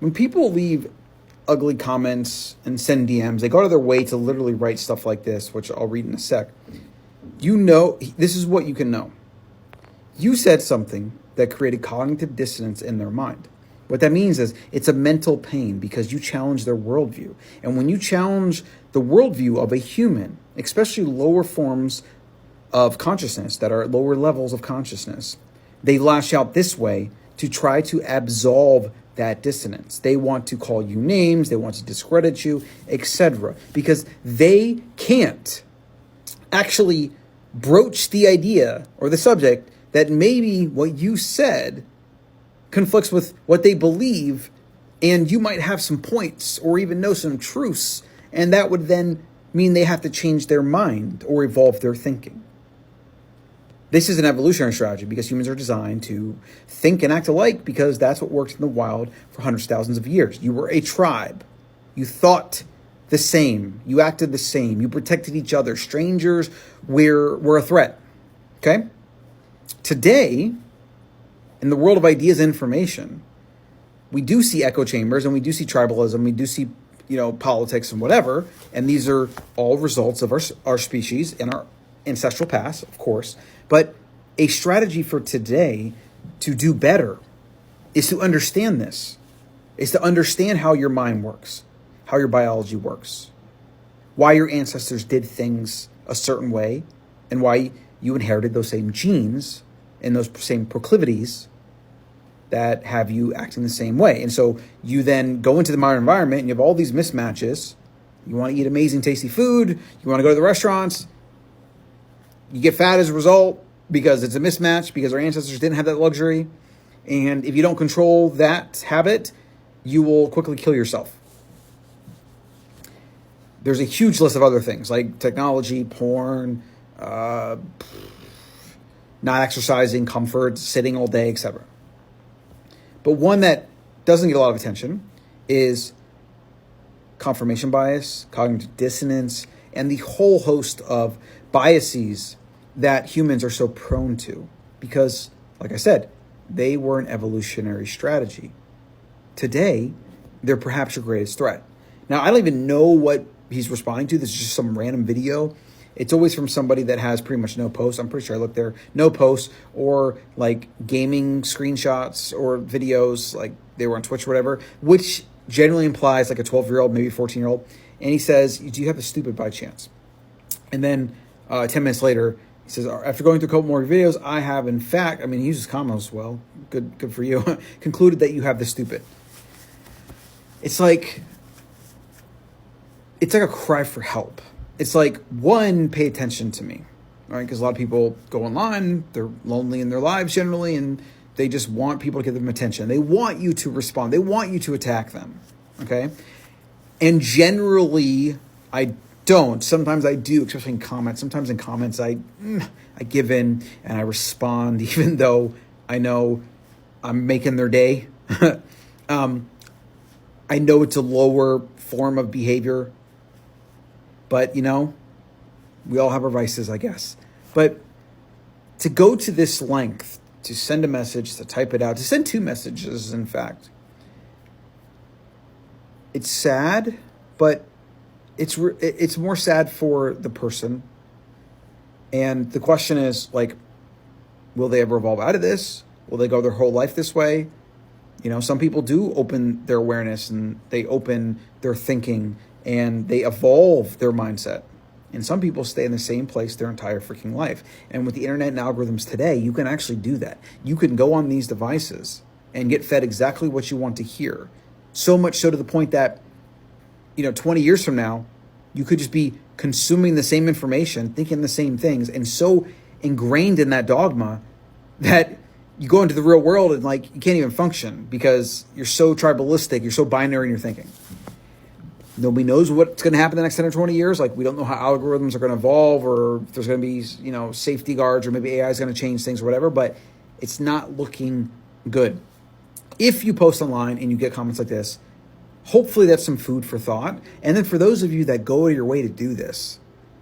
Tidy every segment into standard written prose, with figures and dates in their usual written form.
When people leave ugly comments and send DMs, they go out of their way to literally write stuff like this, which I'll read in a sec. This is what you can know. You said something that created cognitive dissonance in their mind. What that means is it's a mental pain because you challenge their worldview. And when you challenge the worldview of a human, especially lower forms of consciousness that are at lower levels of consciousness, they lash out this way to try to absolve that dissonance. They want to call you names, they want to discredit you, etc. Because they can't actually broach the idea or the subject that maybe what you said conflicts with what they believe, and you might have some points or even know some truths, and that would then mean they have to change their mind or evolve their thinking. This is an evolutionary strategy because humans are designed to think and act alike because that's what worked in the wild for hundreds of thousands of years. You were a tribe. You thought the same. You acted the same. You protected each other. Strangers were a threat. Okay? Today, in the world of ideas and information, we do see echo chambers and we do see tribalism. We do see, politics and whatever. And these are all results of our species and our ancestral past, of course. But a strategy for today to do better is to understand this, is to understand how your mind works, how your biology works, why your ancestors did things a certain way, and why you inherited those same genes and those same proclivities that have you acting the same way. And so you then go into the modern environment and you have all these mismatches. You want to eat amazing, tasty food. You want to go to the restaurants. You get fat as a result because it's a mismatch, because our ancestors didn't have that luxury. And if you don't control that habit, you will quickly kill yourself. There's a huge list of other things like technology, porn, not exercising, comfort, sitting all day, etc. But one that doesn't get a lot of attention is confirmation bias, cognitive dissonance, and the whole host of biases that humans are so prone to because, like I said, they were an evolutionary strategy. Today, they're perhaps your greatest threat. Now, I don't even know what he's responding to. This is just some random video. It's always from somebody that has pretty much no posts. I'm pretty sure I looked there. No posts or like gaming screenshots or videos like they were on Twitch or whatever, which generally implies like a 12-year-old, maybe 14-year-old. And he says, do you have a stupid by chance? And then 10 minutes later, he says, after going through a couple more videos, I have in fact, he uses commas as well. Good for you. Concluded that you have the stupid. It's like a cry for help. It's like, one, pay attention to me, right? Because a lot of people go online, they're lonely in their lives generally, and they just want people to give them attention. They want you to respond. They want you to attack them, okay? And generally, I don't. Sometimes I do, especially in comments. Sometimes in comments, I give in and I respond, even though I know I'm making their day. I know it's a lower form of behavior, but, we all have our vices, I guess. But to go to this length, to send a message, to type it out, to send two messages, in fact, it's sad, but it's more sad for the person. And the question is, like, will they ever evolve out of this? Will they go their whole life this way? Some people do open their awareness and they open their thinking and they evolve their mindset. And some people stay in the same place their entire freaking life. And with the internet and algorithms today, you can actually do that. You can go on these devices and get fed exactly what you want to hear. So much so to the point that, 20 years from now, you could just be consuming the same information, thinking the same things, and so ingrained in that dogma that you go into the real world and you can't even function because you're so tribalistic, you're so binary in your thinking. Nobody knows what's going to happen in the next 10 or 20 years. We don't know how algorithms are going to evolve or if there's going to be, safety guards or maybe AI is going to change things or whatever, but it's not looking good. If you post online and you get comments like this, hopefully that's some food for thought. And then for those of you that go your way to do this,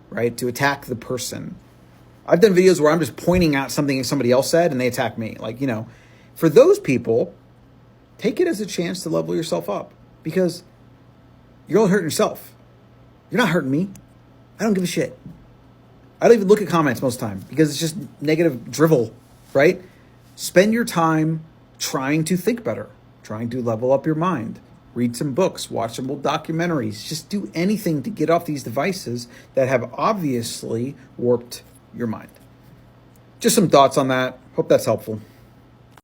right, to attack the person, I've done videos where I'm just pointing out something somebody else said and they attack me. For those people, take it as a chance to level yourself up, because you're only hurting yourself. You're not hurting me. I don't give a shit. I don't even look at comments most of the time because it's just negative drivel, right? Spend your time trying to think better, trying to level up your mind. Read some books, watch some old documentaries. Just do anything to get off these devices that have obviously warped your mind. Just some thoughts on that. Hope that's helpful.